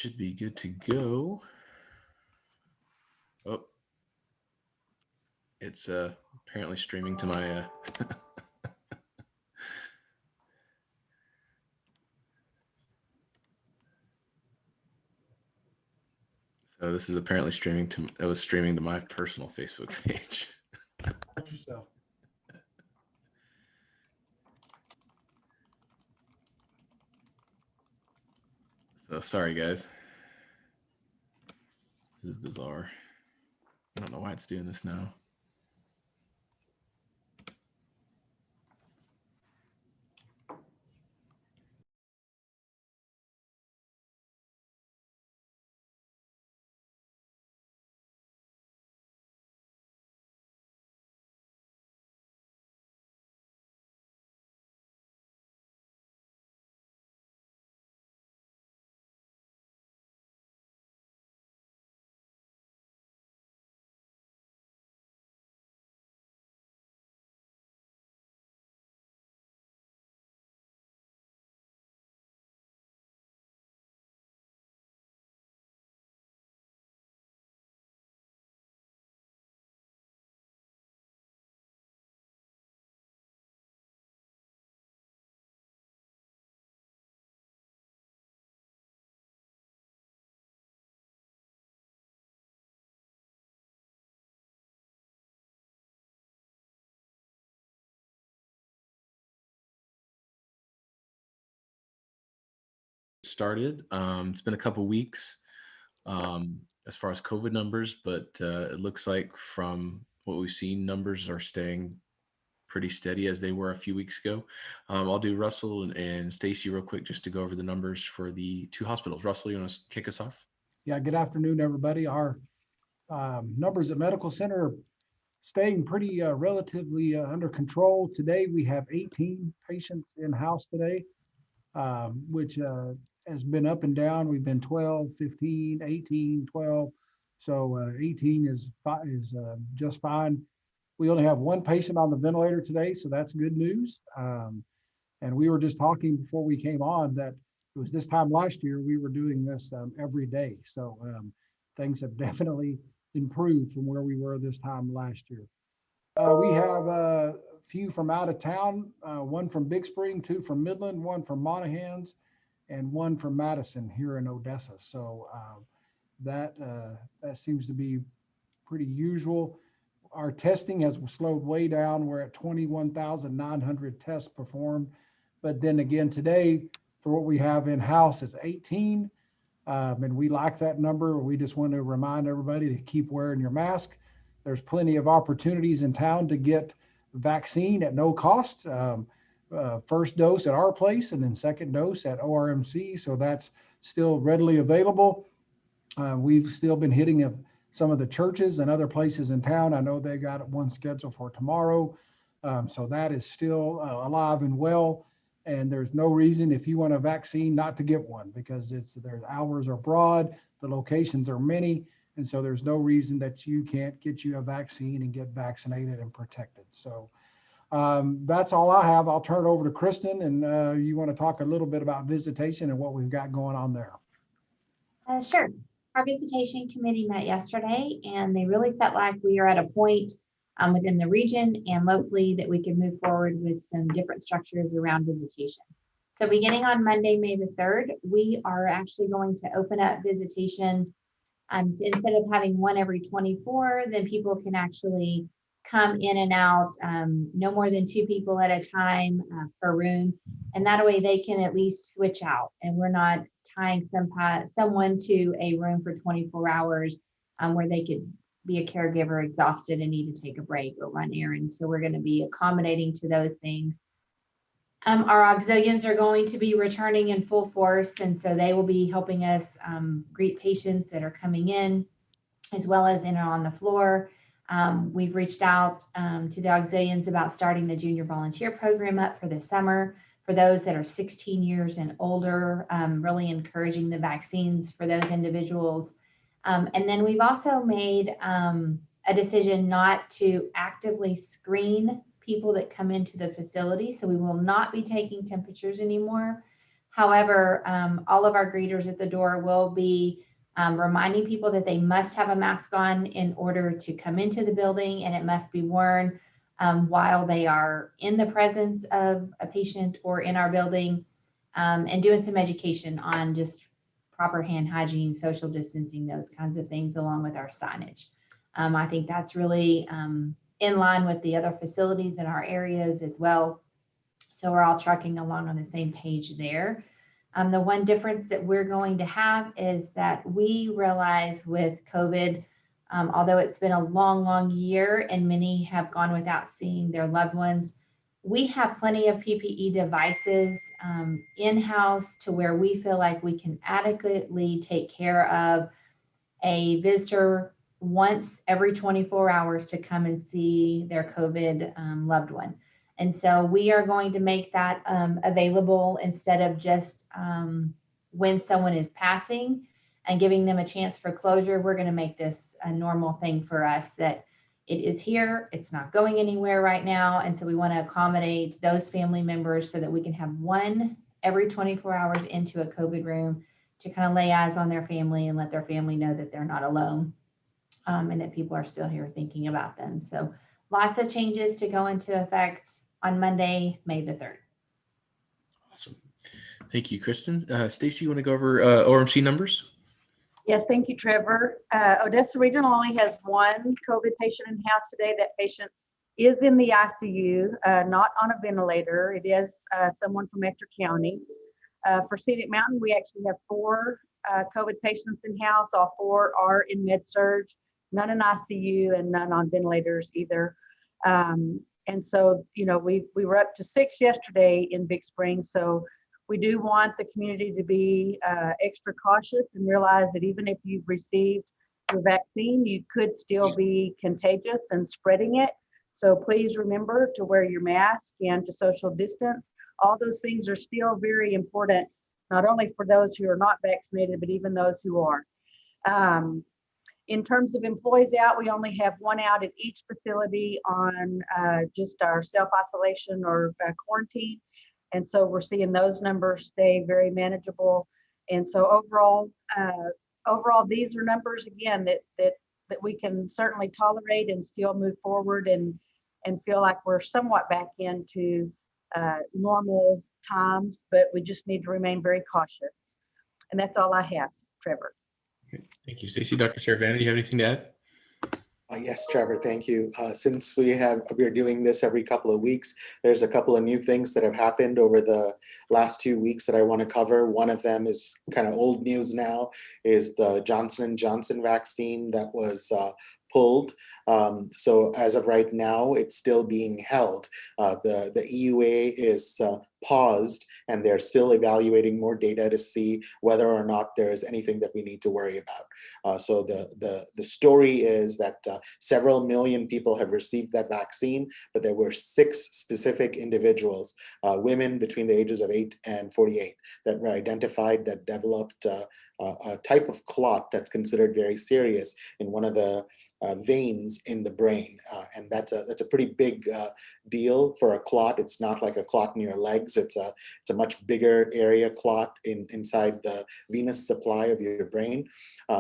Should be good to go. Oh, it's apparently streaming to my so this is apparently streaming to my personal Facebook page. Watch yourself. So sorry guys. This is bizarre. I don't know why it's doing this now. Started. It's been a couple weeks as far as COVID numbers, but it looks like from what we've seen, numbers are staying pretty steady as they were a few weeks ago. I'll do Russell and Stacy real quick just to go over the numbers for the two hospitals. Russell, you want to kick us off? Yeah, good afternoon, everybody. Our numbers at Medical Center are staying pretty relatively under control. Today, we have 18 patients in-house today, which has been up and down. We've been 12, 15, 18, 12. So 18 is just fine. We only have one patient on the ventilator today, so that's good news. And we were just talking before we came on that it was this time last year we were doing this every day. So things have definitely improved from where we were this time last year. We have a few from out of town, one from Big Spring, two from Midland, one from Monahans, and one from Madison here in Odessa. So that seems to be pretty usual. Our testing has slowed way down. We're at 21,900 tests performed. But then again, today, for what we have in-house is 18. And we like that number. We just want to remind everybody to keep wearing your mask. There's plenty of opportunities in town to get vaccine at no cost. First dose at our place and then second dose at ORMC. So that's still readily available. We've still been hitting some of the churches and other places in town. I know they got one scheduled for tomorrow. So that is still alive and well. And there's no reason if you want a vaccine not to get one because their hours are broad, the locations are many. And so there's no reason that you can't get you a vaccine and get vaccinated and protected. So that's all I have. I'll turn it over to Kristen and you want to talk a little bit about visitation and what we've got going on there. Sure. Our visitation committee met yesterday and they really felt like we are at a point within the region and locally that we can move forward with some different structures around visitation. So beginning on Monday, May the 3rd, we are actually going to open up visitation. Instead of having one every 24, then people can actually come in and out, no more than 2 people at a time per room. And that way they can at least switch out and we're not tying someone to a room for 24 hours where they could be a caregiver exhausted and need to take a break or run errands. So we're going to be accommodating to those things. Our auxilians are going to be returning in full force, and so they will be helping us greet patients that are coming in, as well as in on the floor. We've reached out to the auxilians about starting the junior volunteer program up for the summer for those that are 16 years and older, really encouraging the vaccines for those individuals. And then we've also made a decision not to actively screen people that come into the facility. So we will not be taking temperatures anymore. However, all of our greeters at the door will be reminding people that they must have a mask on in order to come into the building, and it must be worn while they are in the presence of a patient or in our building, and doing some education on just proper hand hygiene, social distancing, those kinds of things, along with our signage. I think that's really in line with the other facilities in our areas as well. So we're all trucking along on the same page there. The one difference that we're going to have is that we realize with COVID, although it's been a long, long year and many have gone without seeing their loved ones, we have plenty of PPE devices in-house to where we feel like we can adequately take care of a visitor once every 24 hours to come and see their COVID loved one. And so we are going to make that available instead of just when someone is passing and giving them a chance for closure. We're going to make this a normal thing for us, that it is here, it's not going anywhere right now. And so we want to accommodate those family members so that we can have one every 24 hours into a COVID room to kind of lay eyes on their family and let their family know that they're not alone, and that people are still here thinking about them. So lots of changes to go into effect on Monday, May the 3rd. Awesome. Thank you, Kristen. Stacy, you want to go over ORMC numbers? Yes, thank you, Trevor. Odessa Regional only has one COVID patient in house today. That patient is in the ICU, not on a ventilator. It is someone from Ector County. For Scenic Mountain, we actually have 4 COVID patients in house. All 4 are in med-surg, none in ICU and none on ventilators either. And so, you know, we were up to 6 yesterday in Big Spring. So we do want the community to be extra cautious and realize that even if you've received your vaccine, you could still be contagious and spreading it. So please remember to wear your mask and to social distance. All those things are still very important, not only for those who are not vaccinated, but even those who are. In terms of employees out, we only have 1 out at each facility on just our self-isolation or quarantine. And so we're seeing those numbers stay very manageable. And so overall, these are numbers, again, that we can certainly tolerate and still move forward and feel like we're somewhat back into normal times, but we just need to remain very cautious. And that's all I have, Trevor. Okay. Thank you, Stacy. Dr. Saravana, do you have anything to add? Yes, Trevor, thank you. Since we're doing this every couple of weeks, there's a couple of new things that have happened over the last 2 weeks that I want to cover. One of them is kind of old news now, is the Johnson & Johnson vaccine that was pulled. So as of right now, it's still being held. The EUA is paused, and they're still evaluating more data to see whether or not there is anything that we need to worry about. So the story is that several million people have received that vaccine, but there were 6 specific individuals, women between the ages of 8 and 48, that were identified that developed a type of clot that's considered very serious in one of the veins in the brain, and that's a pretty big deal for a clot. It's not like a clot in your legs. It's a much bigger area clot inside the venous supply of your brain.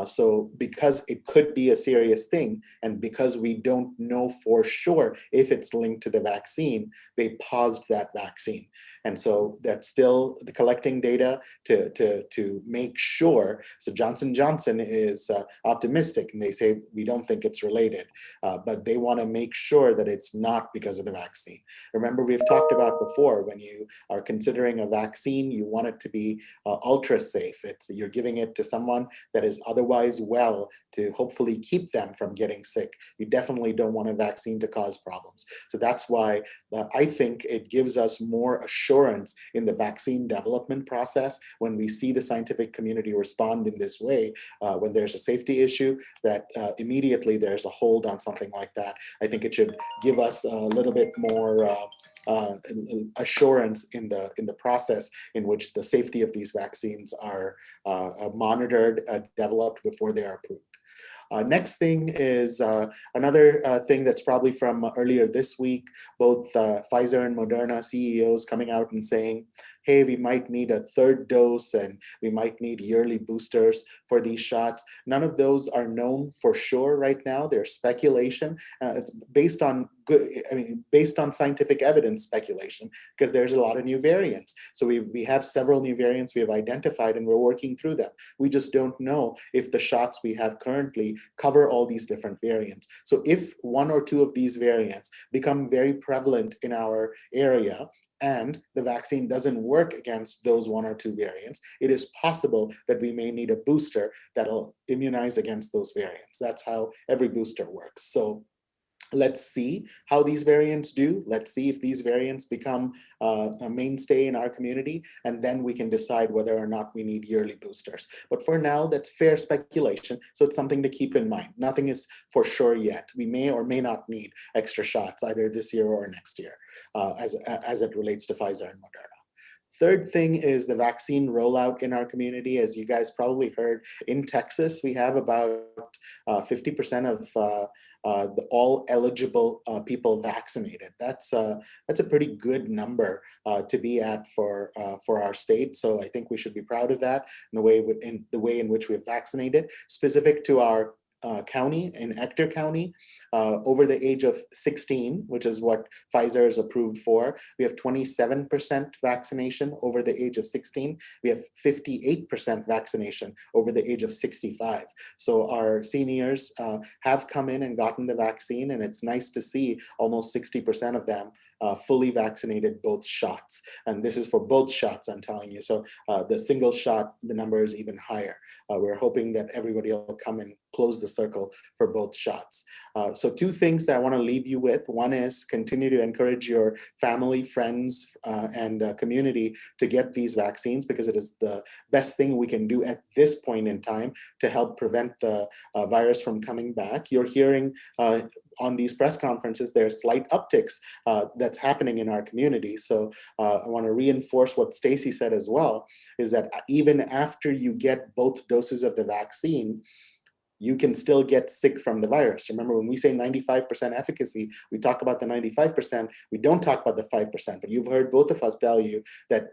So because it could be a serious thing, and because we don't know for sure if it's linked to the vaccine, they paused that vaccine. And so that's still collecting data to make sure. So Johnson & Johnson is optimistic, and they say we don't think it's related, but they want to make sure that it's not because of the vaccine. Remember, we've talked about before, when you are considering a vaccine, you want it to be ultra safe. You're giving it to someone that is otherwise well, to hopefully keep them from getting sick. You definitely don't want a vaccine to cause problems. So that's why I think it gives us more assurance in the vaccine development process when we see the scientific community respond in this way, when there's a safety issue, that immediately there's a hold on something like that. I think it should give us a little bit more assurance in the process in which the safety of these vaccines are monitored, developed before they are approved. Next thing is another thing that's probably from earlier this week, both Pfizer and Moderna CEOs coming out and saying, hey, we might need a third dose and we might need yearly boosters for these shots. None of those are known for sure right now. They're speculation. It's based on based on scientific evidence speculation, because there's a lot of new variants. So we have several new variants we have identified and we're working through them. We just don't know if the shots we have currently cover all these different variants. So if one or two of these variants become very prevalent in our area and the vaccine doesn't work against those one or two variants, it is possible that we may need a booster that'll immunize against those variants. That's how every booster works. So let's see how these variants do. Let's see if these variants become a mainstay in our community, and then we can decide whether or not we need yearly boosters. But for now, that's fair speculation. So it's something to keep in mind. Nothing is for sure yet. We may or may not need extra shots either this year or next year as it relates to Pfizer and Moderna. Third thing is the vaccine rollout in our community. As you guys probably heard, in Texas, we have about 50% of all eligible people vaccinated. That's a pretty good number to be at for our state. So I think we should be proud of that in the way in which we've vaccinated. Specific to our county, in Ector County, over the age of 16, which is what Pfizer is approved for, we have 27% vaccination over the age of 16. We have 58% vaccination over the age of 65. So our seniors have come in and gotten the vaccine, and it's nice to see almost 60% of them fully vaccinated both shots. And this is for both shots, I'm telling you. So the single shot, the number is even higher. We're hoping that everybody will come and close the circle for both shots. So two things that I want to leave you with. One is continue to encourage your family, friends, and community to get these vaccines, because it is the best thing we can do at this point in time to help prevent the virus from coming back. You're hearing on these press conferences, there's slight upticks that's happening in our community. So I want to reinforce what Stacy said as well, is that even after you get both doses of the vaccine, you can still get sick from the virus. Remember, when we say 95% efficacy, we talk about the 95%, we don't talk about the 5%, but you've heard both of us tell you that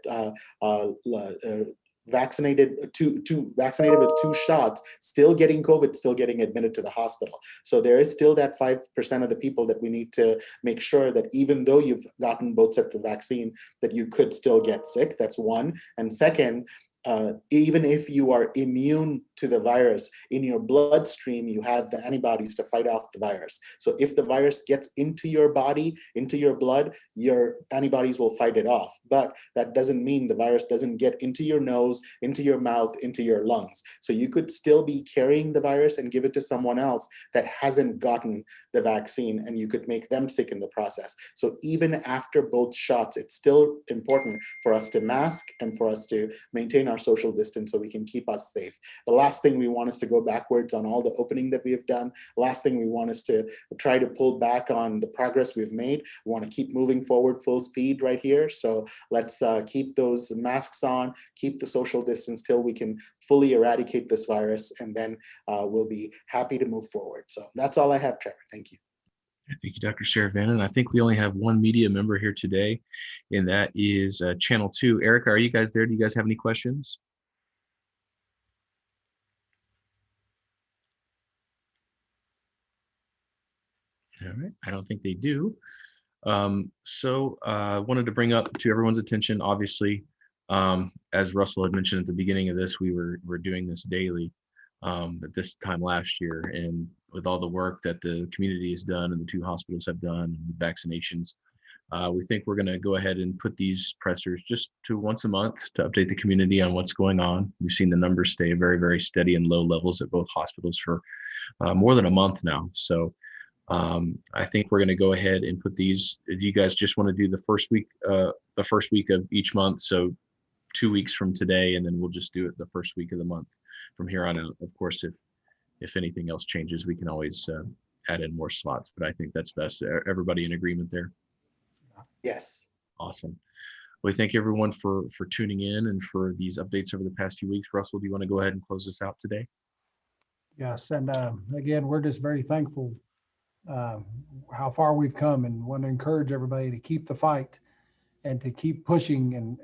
vaccinated with two shots, still getting COVID, still getting admitted to the hospital. So there is still that 5% of the people that we need to make sure that even though you've gotten both sets of vaccine, that you could still get sick. That's one. And second, even if you are immune to the virus, in your bloodstream, you have the antibodies to fight off the virus. So if the virus gets into your body, into your blood, your antibodies will fight it off. But that doesn't mean the virus doesn't get into your nose, into your mouth, into your lungs. So you could still be carrying the virus and give it to someone else that hasn't gotten the vaccine, and you could make them sick in the process. So even after both shots, it's still important for us to mask and for us to maintain our social distance so we can keep us safe. The last thing we want is to go backwards on all the opening that we have done. Last thing we want is to try to pull back on the progress we've made. We want to keep moving forward full speed right here. So let's keep those masks on, keep the social distance till we can fully eradicate this virus, and then we'll be happy to move forward. So that's all I have, Trevor. Thank you. Thank you, Dr. Saravan. And I think we only have one media member here today, and that is Channel 2. Erica, are you guys there? Do you guys have any questions? All right, I don't think they do. So I wanted to bring up to everyone's attention, obviously, as Russell had mentioned at the beginning of this, we're doing this daily at this time last year. And with all the work that the community has done and the two hospitals have done and the vaccinations, we think we're going to go ahead and put these pressers just to once a month to update the community on what's going on. We've seen the numbers stay very, very steady and low levels at both hospitals for more than a month now. So I think we're going to go ahead and put these. Do you guys just want to do the first week of each month? So 2 weeks from today, and then we'll just do it the first week of the month from here on out. Of course, if anything else changes, we can always add in more slots, but I think that's best. Everybody in agreement there? Yes. Awesome. Well, thank you everyone for tuning in and for these updates over the past few weeks. Russell, do you want to go ahead and close this out today? Yes, and again, we're just very thankful how far we've come, and want to encourage everybody to keep the fight and to keep pushing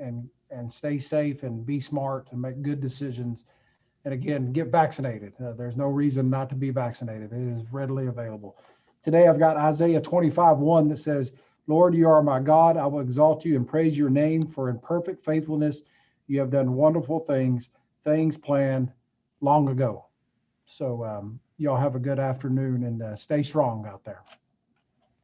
and stay safe and be smart and make good decisions. And again, get vaccinated. There's no reason not to be vaccinated. It is readily available. Today, I've got Isaiah 25:1 that says, Lord, you are my God. I will exalt you and praise your name, for in perfect faithfulness, you have done wonderful things, things planned long ago. So y'all have a good afternoon and stay strong out there.